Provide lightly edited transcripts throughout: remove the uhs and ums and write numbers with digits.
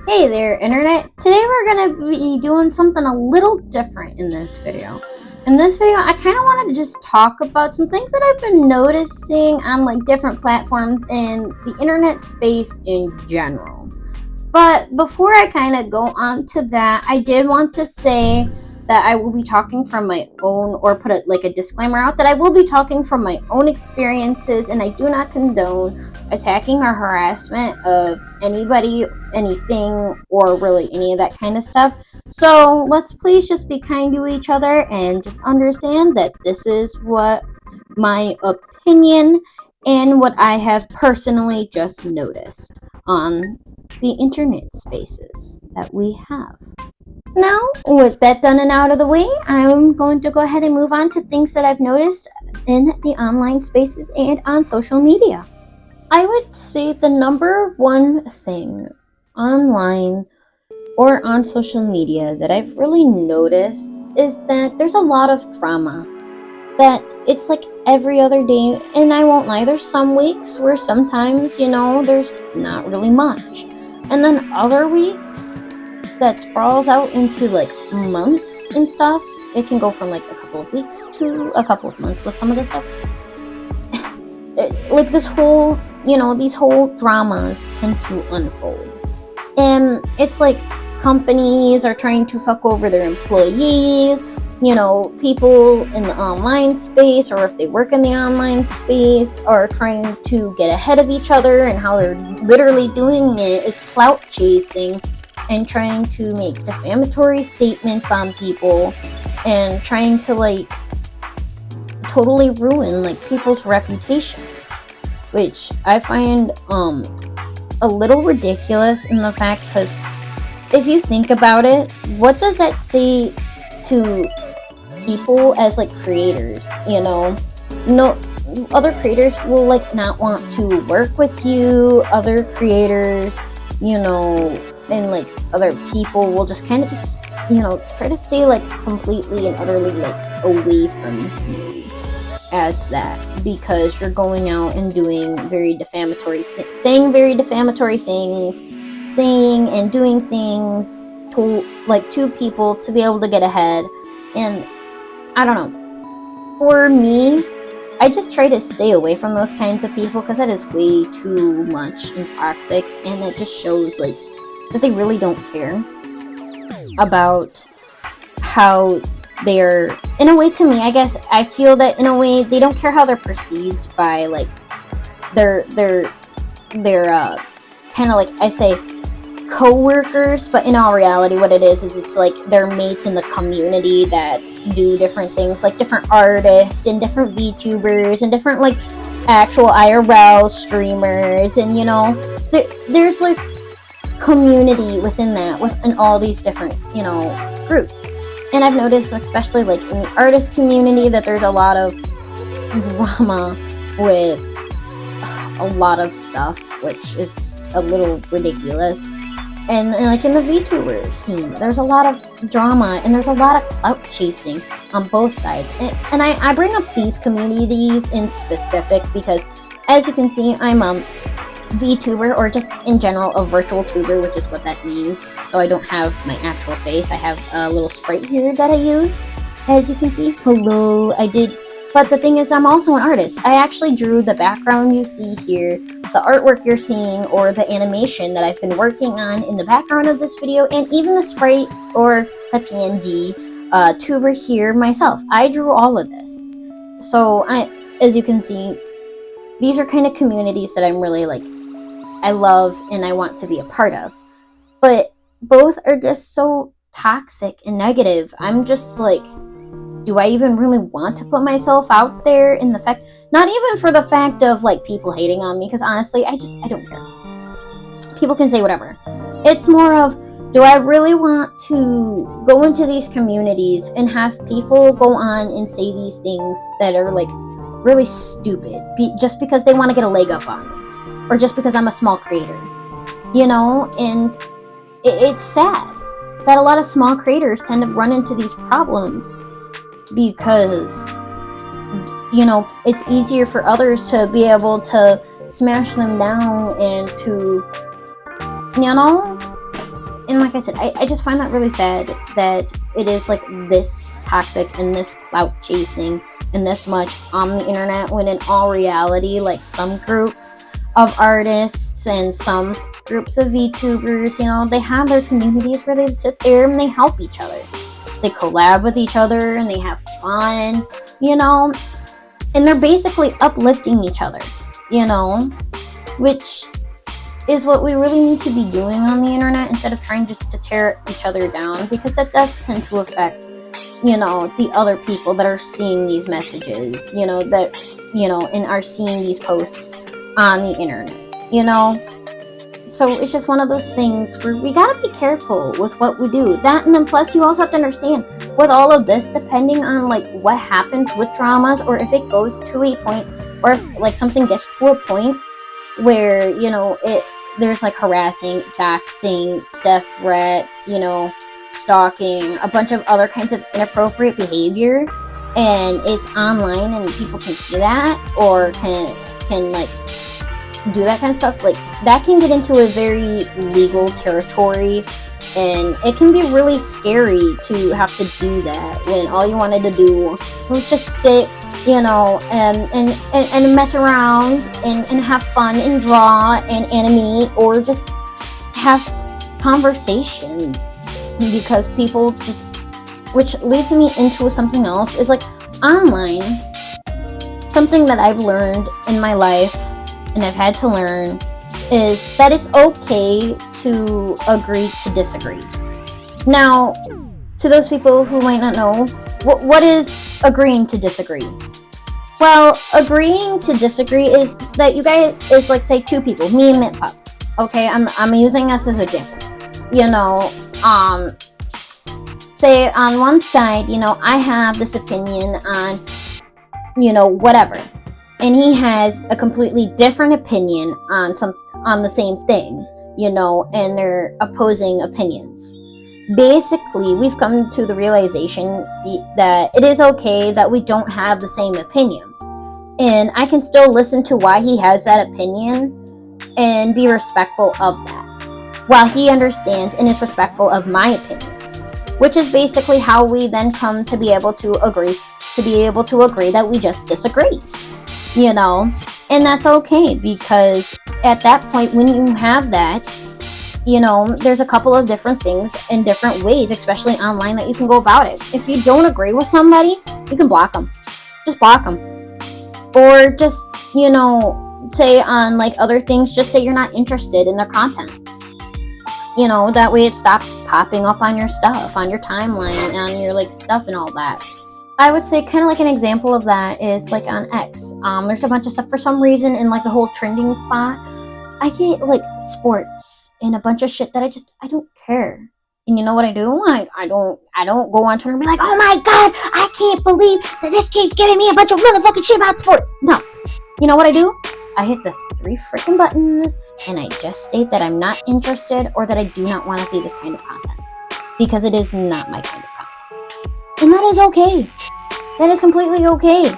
Hey there, Internet. Today we're going to be doing something a little different in this video. In this video, I kind of wanted to just talk about some things that I've been noticing on like different platforms and the internet space in general. But before I kind of go on to that, I did want to say that I will be talking from my own, or put it like a disclaimer out, that I will be talking from my own experiences and I do not condone attacking or harassment of anybody, anything, or really any of that kind of stuff. So let's please just be kind to each other and just understand that this is what my opinion and what I have personally just noticed on the internet spaces that we have. Now, with that done and out of the way, I'm going to go ahead and move on to things that I've noticed in the online spaces and on social media. I would say the number one thing online or on social media that I've really noticed is that there's a lot of drama. That it's like every other day, and I won't lie, there's some weeks where sometimes, there's not really much. And then other weeks that sprawls out into like months and stuff. It can go from like a couple of weeks to a couple of months with some of this stuff. Like this whole, these whole dramas tend to unfold. And it's like companies are trying to fuck over their employees, people in the online space, or if they work in the online space, are trying to get ahead of each other, and how they're literally doing it is clout chasing and trying to make defamatory statements on people and trying to like totally ruin like people's reputations, which I find a little ridiculous in the fact, because if you think about it, what does that say to people as like creators? No other creators will like not want to work with you. Other creators, and like other people will just kind of just try to stay like completely and utterly like away from you as that, because you're going out and doing very defamatory saying very defamatory things, saying and doing things to people to be able to get ahead. And I don't know, for me, I just try to stay away from those kinds of people, because that is way too much and toxic, and it just shows like that they really don't care about how they're, in a way, to me, I guess I feel that in a way they don't care how they're perceived by like their kind of like, I say, co-workers, but in all reality what it is it's like their mates in the community that do different things, like different artists and different VTubers and different like actual IRL streamers, and there's like community within that, within all these different groups. And I've noticed, especially like in the artist community, that there's a lot of drama with a lot of stuff, which is a little ridiculous. And like in the VTuber scene, there's a lot of drama and there's a lot of clout chasing on both sides. And I bring up these communities in specific because, as you can see, I'm VTuber, or just in general a virtual tuber, which is what that means. So I don't have my actual face. I have a little sprite here that I use, as you can see. Hello, I did. But the thing is, I'm also an artist. I actually drew the background you see here, the artwork you're seeing, or the animation that I've been working on in the background of this video, and even the sprite or the PNG tuber here myself. I drew all of this. So as you can see, these are kind of communities that I'm really like, I love and I want to be a part of. But both are just so toxic and negative. I'm just like, do I even really want to put myself out there in the fact, not even for the fact of like people hating on me, because honestly, I don't care. People can say whatever. It's more of, do I really want to go into these communities and have people go on and say these things that are like really stupid, just because they want to get a leg up on me, or just because I'm a small creator, and it's sad that a lot of small creators tend to run into these problems, because it's easier for others to be able to smash them down and to and like I said, I just find that really sad that it is like this toxic and this clout chasing and this much on the internet, when in all reality, like some groups of artists and some groups of VTubers, you know, they have their communities where they sit there and they help each other. They collab with each other and they have fun, you know, and they're basically uplifting each other, you know, which is what we really need to be doing on the internet, instead of trying just to tear each other down, because that does tend to affect, you know, the other people that are seeing these messages, you know, that, you know, and are seeing these posts on the internet, you know. So it's just one of those things where we gotta be careful with what we do. That, and then plus you also have to understand, with all of this, depending on like what happens with dramas, or if it goes to a point, or if like something gets to a point where, you know, there's like harassing, doxing, death threats, you know, stalking, a bunch of other kinds of inappropriate behavior, and it's online and people can see that, or can like do that kind of stuff, like that can get into a very legal territory, and it can be really scary to have to do that when all you wanted to do was just sit, you know, and mess around and have fun and draw and animate, or just have conversations, because people just, which leads me into something else, is like online, something that I've learned in my life and I've had to learn, is that it's okay to agree to disagree. Now, to those people who might not know, what is agreeing to disagree? Well, agreeing to disagree is that you guys, is like, say, two people, me and Mint Pup. Okay, I'm using us as an example. You know, say on one side, you know, I have this opinion on, you know, whatever, and he has a completely different opinion on the same thing, you know, and they're opposing opinions. Basically, we've come to the realization that it is okay that we don't have the same opinion, and I can still listen to why he has that opinion and be respectful of that, while he understands and is respectful of my opinion, which is basically how we then come to be able to agree that we just disagree, you know. And that's okay, because at that point, when you have that, you know, there's a couple of different things in different ways, especially online, that you can go about it. If you don't agree with somebody, you can block them. Just block them. Or just, you know, say on like other things, just say you're not interested in their content. You know, that way it stops popping up on your stuff, on your timeline, on your like stuff and all that. I would say kind of like an example of that is like on X. There's a bunch of stuff for some reason in like the whole trending spot. I get like sports and a bunch of shit that I don't care. And you know what I do? I don't go on Twitter and be like, oh my god, I can't believe that this keeps giving me a bunch of motherfucking shit about sports. No. You know what I do? I hit the 3 freaking buttons and I just state that I'm not interested, or that I do not want to see this kind of content, because it is not my kind of content. And that is okay. That is completely okay.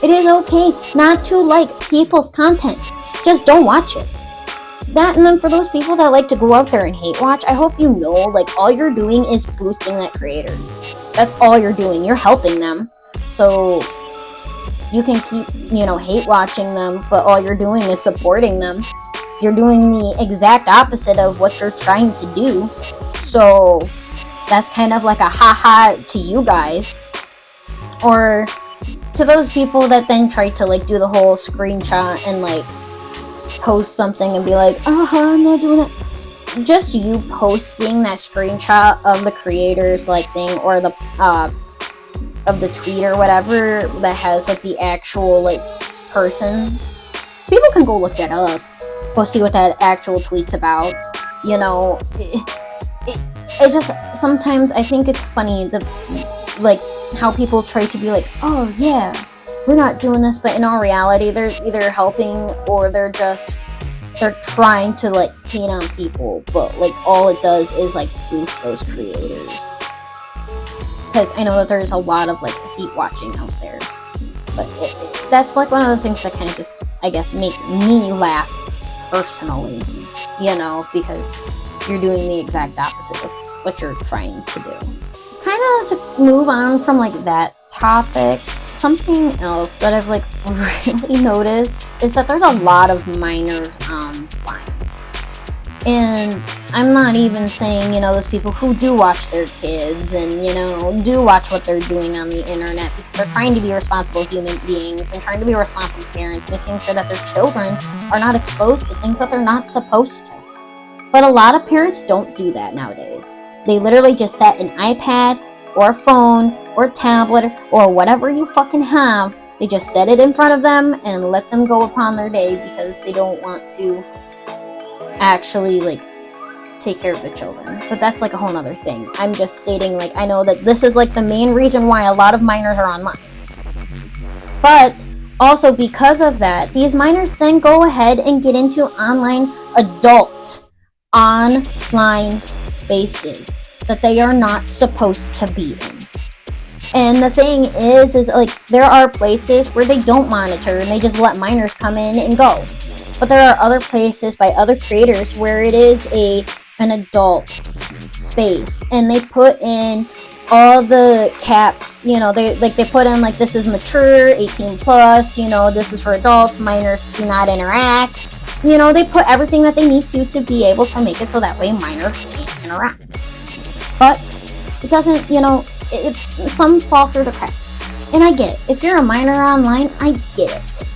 It is okay not to like people's content. Just don't watch it. That, and then for those people that like to go out there and hate watch, I hope you know, like, all you're doing is boosting that creator. That's all you're doing. You're helping them. So you can keep, you know, hate watching them, but all you're doing is supporting them. You're doing the exact opposite of what you're trying to do. So that's kind of like a haha to you guys. Or to those people that then try to like do the whole screenshot and like post something and be like, I'm not doing it. Just you posting that screenshot of the creator's like thing, or the of the tweet or whatever that has like the actual like person. People can go look that up. Go see what that actual tweet's about. You know, it just, sometimes I think it's funny like how people try to be like, oh yeah, we're not doing this, but in all reality, they're either helping or they're trying to like hate on people, but like all it does is like boost those creators. Because I know that there's a lot of like hate watching out there, but that's like one of those things that kind of just, I guess, make me laugh personally, you know, because you're doing the exact opposite of what you're trying to do. Kind of to move on from like that topic, something else that I've like really noticed is that there's a lot of minors online. And I'm not even saying, those people who do watch their kids and, do watch what they're doing on the internet because they're trying to be responsible human beings and trying to be responsible parents, making sure that their children are not exposed to things that they're not supposed to. But a lot of parents don't do that nowadays. They literally just set an iPad or a phone or a tablet or whatever you fucking have. They just set it in front of them and let them go upon their day because they don't want to actually like take care of the children. But that's like a whole nother thing. I'm just stating, like, I know that this is like the main reason why a lot of minors are online. But also because of that, these minors then go ahead and get into adult online spaces that they are not supposed to be in. And the thing is like there are places where they don't monitor and they just let minors come in and go. But there are other places by other creators where it is an adult space, and they put in all the caps. They put in like this is mature, 18 plus. This is for adults. Minors do not interact. They put everything that they need to be able to make it so that way minors can't interact. But it doesn't. Some fall through the cracks, and I get it. If you're a minor online, I get it.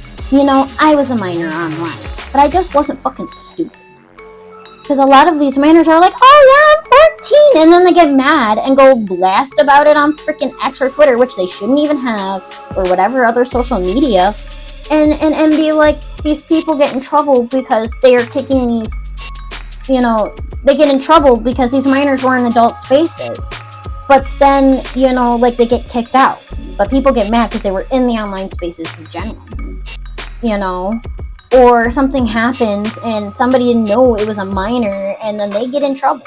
I was a minor online, but I just wasn't fucking stupid. Because a lot of these minors are like, oh yeah, I'm 14, and then they get mad and go blast about it on freaking X or Twitter, which they shouldn't even have, or whatever other social media, and be like, these people get in trouble because they are kicking these, they get in trouble because these minors were in adult spaces. But then, like they get kicked out. But people get mad because they were in the online spaces in general. Or something happens and somebody didn't know it was a minor and then they get in trouble,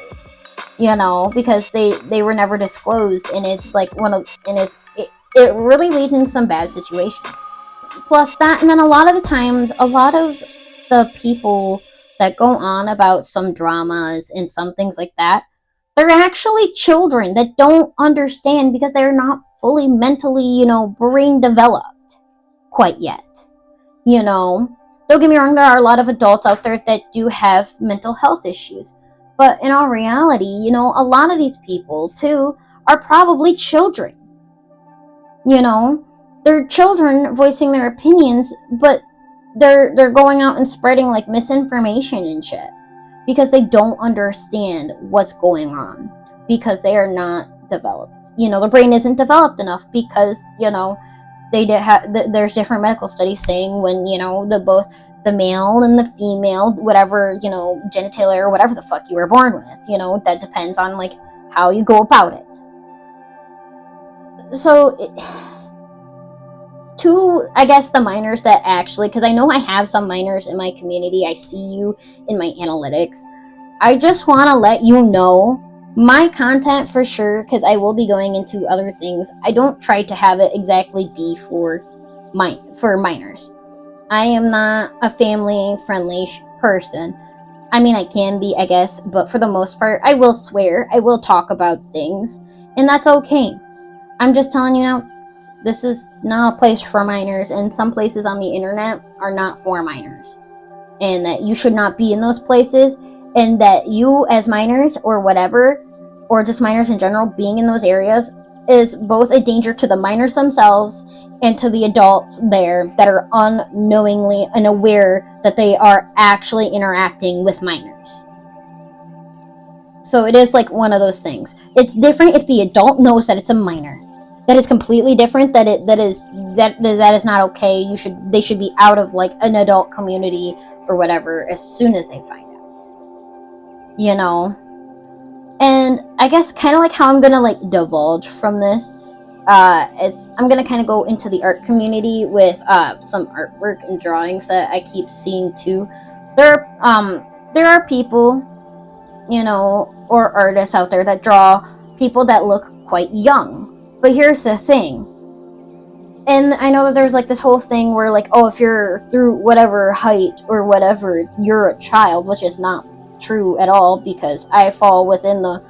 because they were never disclosed, and it's like it really leads in some bad situations. Plus that, and then a lot of the times, a lot of the people that go on about some dramas and some things like that, they're actually children that don't understand because they're not fully mentally, brain developed quite yet. Don't get me wrong, there are a lot of adults out there that do have mental health issues. But in all reality, a lot of these people, too, are probably children. They're children voicing their opinions, but they're going out and spreading, like, misinformation and shit. Because they don't understand what's going on. Because they are not developed. The brain isn't developed enough because, there's different medical studies saying when both the male and the female, whatever genitalia or whatever the fuck you were born with, that depends on like how you go about it. So I guess the minors that actually, because I know I have some minors in my community, I see you in my analytics, I just want to let you know my content for sure, because I will be going into other things. I don't try to have it exactly be for minors. I am not a family-friendly person. I mean, I can be, I guess, but for the most part, I will swear. I will talk about things, and that's okay. I'm just telling you now, this is not a place for minors, and some places on the internet are not for minors. And that you should not be in those places, and that you as minors or whatever, or just minors in general, being in those areas is both a danger to the minors themselves and to the adults there that are unknowingly unaware that they are actually interacting with minors. So it is like one of those things. It's different if the adult knows that it's a minor. That is completely different. That is not okay. They should be out of like an adult community or whatever as soon as they find out. And I guess kind of like how I'm gonna like divulge from this is I'm gonna kind of go into the art community with some artwork and drawings that I keep seeing too. There are people, or artists out there that draw people that look quite young. But here's the thing. And I know that there's like this whole thing where like, oh, if you're through whatever height or whatever, you're a child, which is not true at all, because I fall within the,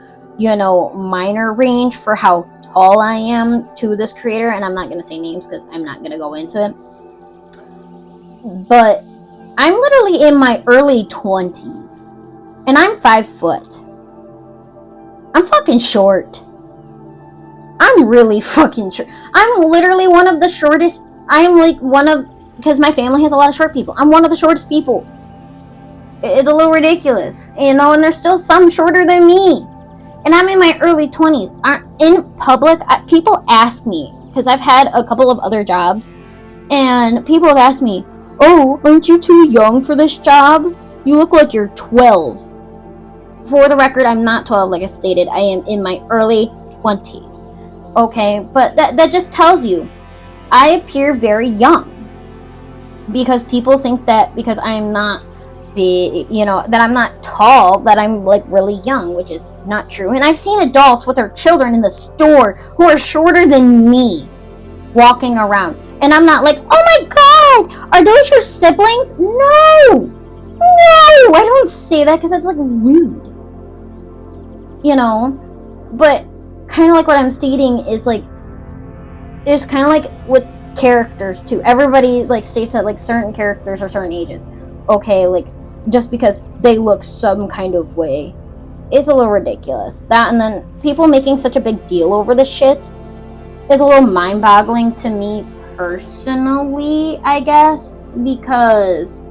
minor range for how tall I am to this creator, and I'm not going to say names because I'm not going to go into it. But I'm literally in my early 20s, and I'm 5 foot. I'm fucking short. I'm really fucking short. I'm literally one of the shortest. I'm like because my family has a lot of short people. I'm one of the shortest people. It's a little ridiculous, and there's still some shorter than me. And I'm in my early 20s. In public, people ask me, because I've had a couple of other jobs, and people have asked me, "Oh, aren't you too young for this job? You look like you're 12. For the record, I'm not 12, like I stated. I am in my early 20s. Okay, but that just tells you, I appear very young. Because people think that because I'm not that I'm not tall, that I'm like really young, which is not true. And I've seen adults with their children in the store who are shorter than me walking around. And I'm not like, "Oh my god, are those your siblings?" No, I don't say that because that's like rude. But kind of like what I'm stating is like, there's kind of like with characters too. Everybody like states that like certain characters are certain ages. Okay, like just because they look some kind of way, it's a little ridiculous. That, and then people making such a big deal over this shit is a little mind-boggling to me personally, I guess, because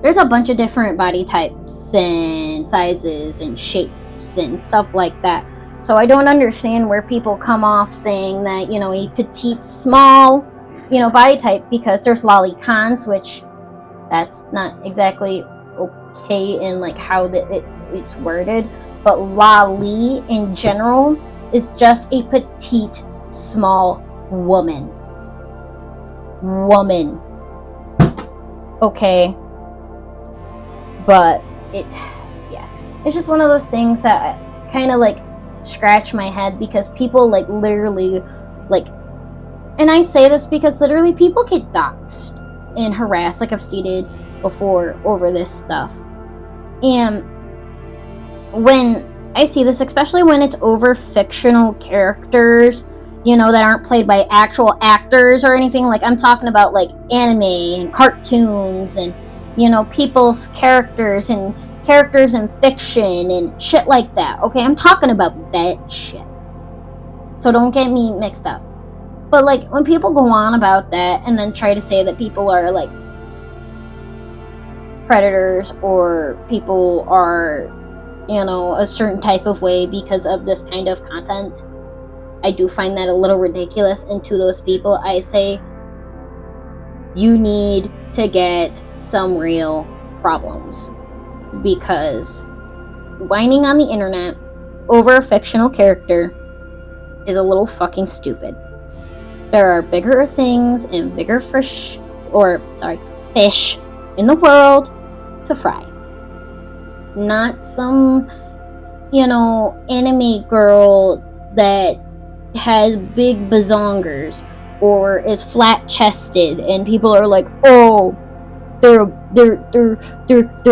there's a bunch of different body types and sizes and shapes and stuff like that. So I don't understand where people come off saying that, a petite, small, body type, because there's lolicons, which that's not exactly okay in like how it's worded, but loli in general is just a petite, small woman. Okay, but it's just one of those things that kind of like scratch my head, because people like literally like, and I say this because literally people get doxxed and harassed, like I've stated before, over this stuff. And when I see this, especially when it's over fictional characters, that aren't played by actual actors or anything, like I'm talking about like anime and cartoons and, people's characters and characters in fiction and shit like that. Okay, I'm talking about that shit. So don't get me mixed up. But like when people go on about that and then try to say that people are like predators, or people are, a certain type of way because of this kind of content, I do find that a little ridiculous. And to those people, I say, you need to get some real problems, because whining on the internet over a fictional character is a little fucking stupid. There are bigger things and bigger fish in the world to fry. Not some, anime girl that has big bazongers or is flat chested and people are like, "Oh, they're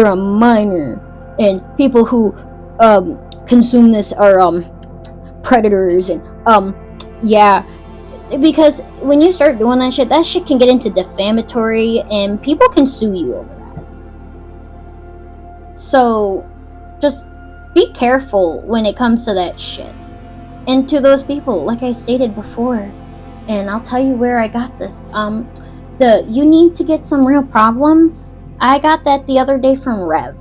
a minor, and people who consume this are predators," and yeah. Because when you start doing that shit can get into defamatory, and people can sue you over that. So just be careful when it comes to that shit. And to those people, like I stated before, and I'll tell you where I got this, you need to get some real problems. I got that the other day from Rev.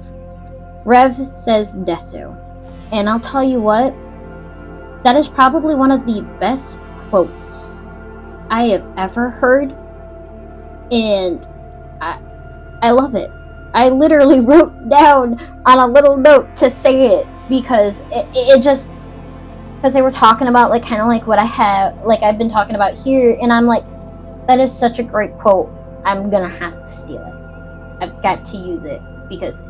Rev says Desu. And I'll tell you what, that is probably one of the best quotes I have ever heard, and I love it. I literally wrote down on a little note to say it, because it just, because they were talking about like kind of like what I've been talking about here, and I'm like, that is such a great quote. I'm gonna have to steal it. I've got to use it, because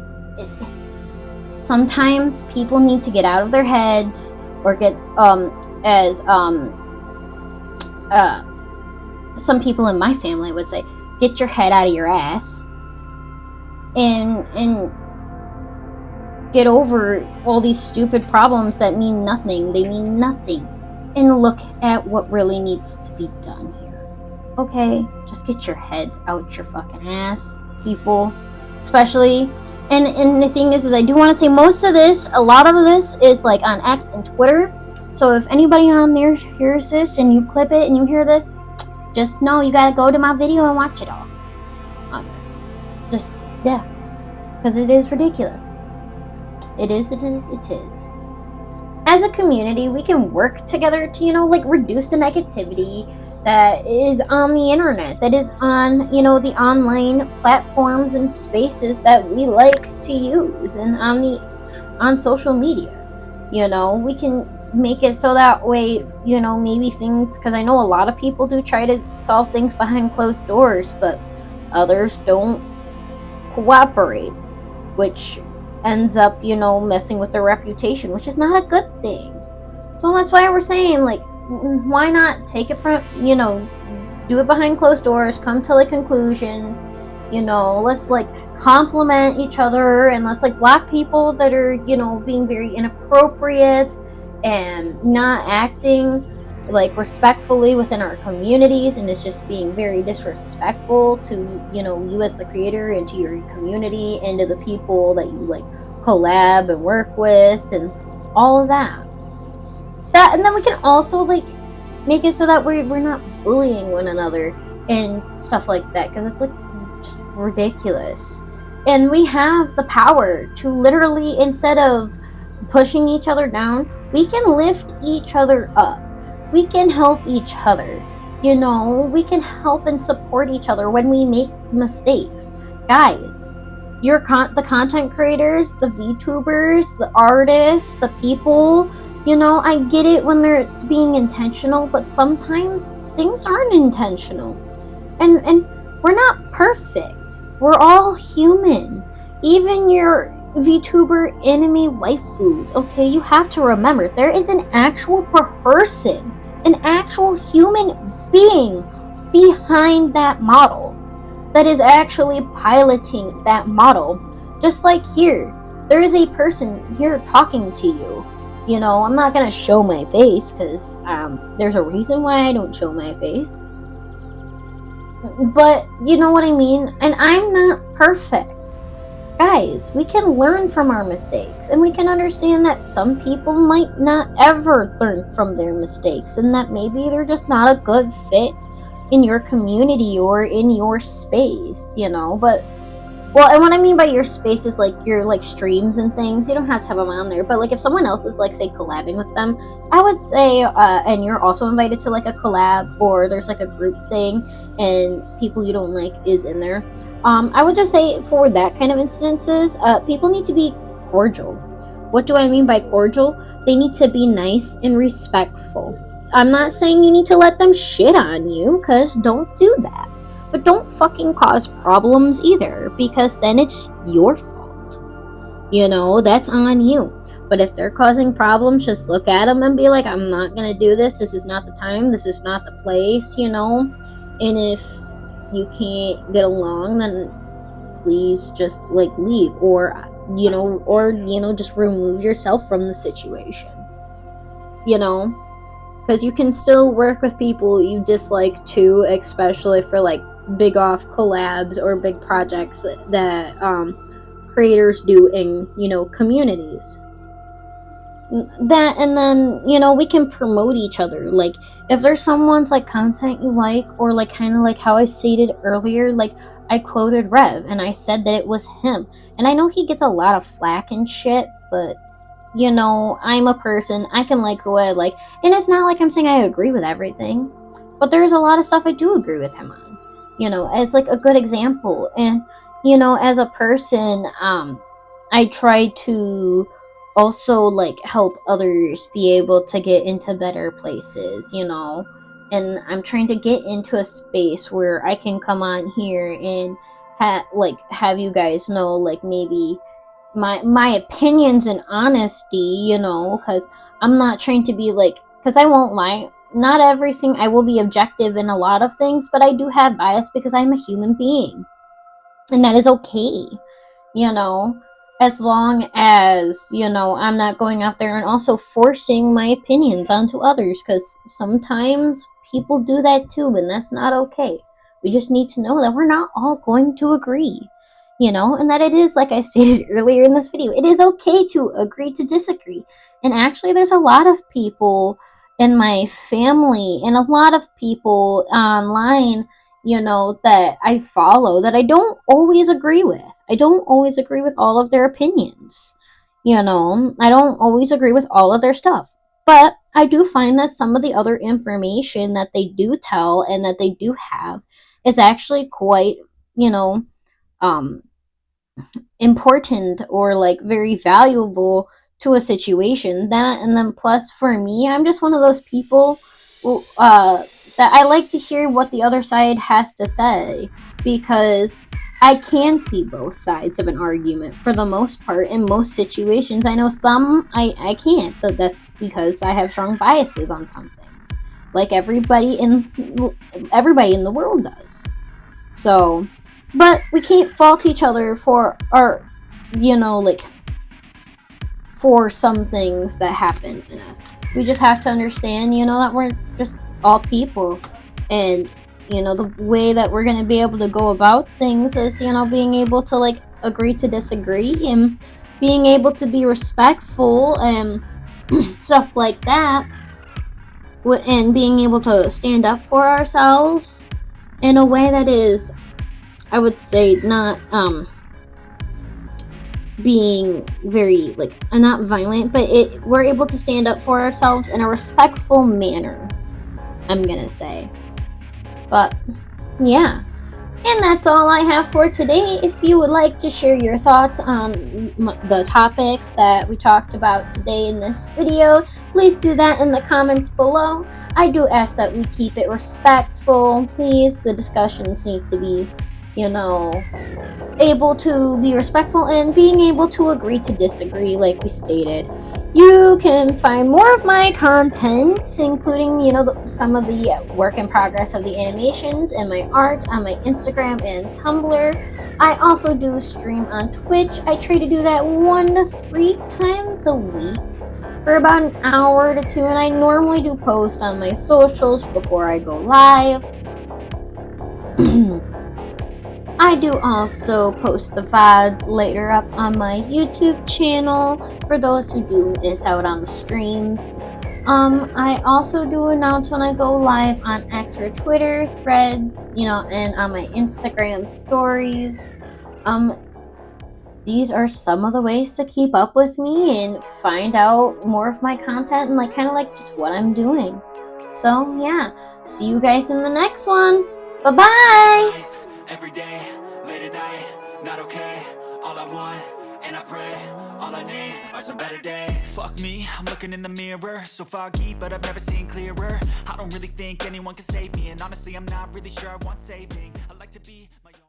sometimes people need to get out of their heads, or get some people in my family would say, get your head out of your ass. and get over all these stupid problems that mean nothing. They mean nothing. And look at what really needs to be done here. Okay? Just get your heads out your fucking ass, people. Especially. And the thing is I do want to say most of this, a lot of this is like on X and Twitter. So if anybody on there hears this and you clip it and you hear this, just know you gotta go to my video and watch it all. On this. Just, yeah. Because it is ridiculous. It is. As a community, we can work together to, like, reduce the negativity that is on the internet, that is on, the online platforms and spaces that we like to use, and on social media. We can make it so that way, maybe things, because I know a lot of people do try to solve things behind closed doors, but others don't cooperate, which ends up, messing with their reputation, which is not a good thing. So that's why we're saying, like, why not take it from, do it behind closed doors, come to, like, conclusions, let's, like, compliment each other, and let's, like, block people that are, being very inappropriate and not acting, like, respectfully within our communities, and it's just being very disrespectful to, you as the creator, and to your community, and to the people that you, like, collab and work with, and all of that. And then we can also, like, make it so that we're not bullying one another and stuff like that, because it's, like, just ridiculous. And we have the power to literally, instead of pushing each other down, we can lift each other up. We can help each other. We can help and support each other when we make mistakes. Guys, the content creators, the VTubers, the artists, the people, I get it when it's being intentional, but sometimes things aren't intentional. And we're not perfect. We're all human. Even your VTuber enemy waifus, okay? You have to remember, there is an actual person, an actual human being behind that model that is actually piloting that model. Just like here, there is a person here talking to you. I'm not gonna show my face because there's a reason why I don't show my face. But you know what I mean? And I'm not perfect. Guys, we can learn from our mistakes, and we can understand that some people might not ever learn from their mistakes, and that maybe they're just not a good fit in your community or in your space, but, well, and what I mean by your space is, like, your, like, streams and things. You don't have to have them on there, but, like, if someone else is, like, say, collabing with them, I would say, and you're also invited to, like, a collab, or there's, like, a group thing, and people you don't like is in there, I would just say, for that kind of instances, people need to be cordial. What do I mean by cordial? They need to be nice and respectful. I'm not saying you need to let them shit on you, because don't do that. But don't fucking cause problems either, because then it's your fault. That's on you. But if they're causing problems, just look at them and be like, I'm not gonna do this. This is not the time. This is not the place, And if you can't get along, then please just, like, leave, or just remove yourself from the situation, because you can still work with people you dislike too, especially for, like, big off collabs or big projects that creators do in communities. That, and then we can promote each other. Like, if there's someone's, like, content you like, or, like, kind of like how I stated earlier, like, I quoted Rev and I said that it was him, and I know he gets a lot of flack and shit, but I'm a person, I can like who I like, and it's not like I'm saying I agree with everything, but there's a lot of stuff I do agree with him on, as, like, a good example. And as a person, I try to also, like, help others be able to get into better places, and I'm trying to get into a space where I can come on here and have you guys know, like, maybe my opinions and honesty, because I'm not trying to be, like, because I won't lie, not everything, I will be objective in a lot of things, but I do have bias because I'm a human being, and that is okay. you know, as long as, you know, I'm not going out there and also forcing my opinions onto others, because sometimes people do that too, and that's not okay. We just need to know that we're not all going to agree, you know, and that it is, like I stated earlier in this video, it is okay to agree to disagree. And actually, there's a lot of people in my family and a lot of people online, you know, that I follow that I don't always agree with. I don't always agree with all of their opinions. You know, I don't always agree with all of their stuff. But I do find that some of the other information that they do tell and that they do have is actually quite, you know, um, important or like very valuable to a situation. That, and then plus for me, I'm just one of those people that I like to hear what the other side has to say, because I can see both sides of an argument for the most part in most situations. I know some I can't, but that's because I have strong biases on some things, like everybody in the world does. So, but we can't fault each other for our, you know, like, for some things that happen in us. We just have to understand, you know, that we're just all people. And, you know, the way that we're going to be able to go about things is, you know, being able to, like, agree to disagree and being able to be respectful and stuff like that. And being able to stand up for ourselves in a way that is, I would say, not being very, like, not violent, but we're able to stand up for ourselves in a respectful manner, I'm gonna say. But yeah, and that's all I have for today. If you would like to share your thoughts on the topics that we talked about today in this video, please do that in the comments below. I do ask that we keep it respectful, please. The discussions need to be, you know, able to be respectful and being able to agree to disagree, like we stated. You can find more of my content, including, you know, some of the work in progress of the animations and my art on my Instagram and Tumblr. I also do stream on Twitch. I try to do that 1 to 3 times a week for about an hour to 2, and I normally do post on my socials before I go live. I do also post the VODs later up on my YouTube channel for those who do miss out on the streams. I also do announce when I go live on X or Twitter, Threads, you know, and on my Instagram stories. These are some of the ways to keep up with me and find out more of my content and, like, kind of like just what I'm doing. So yeah, see you guys in the next one. Bye-bye! Every day, late at night, not okay. All I want, and I pray, all I need are some better days. Fuck me, I'm looking in the mirror, so foggy, but I've never seen clearer. I don't really think anyone can save me, and honestly, I'm not really sure I want saving. I like to be my own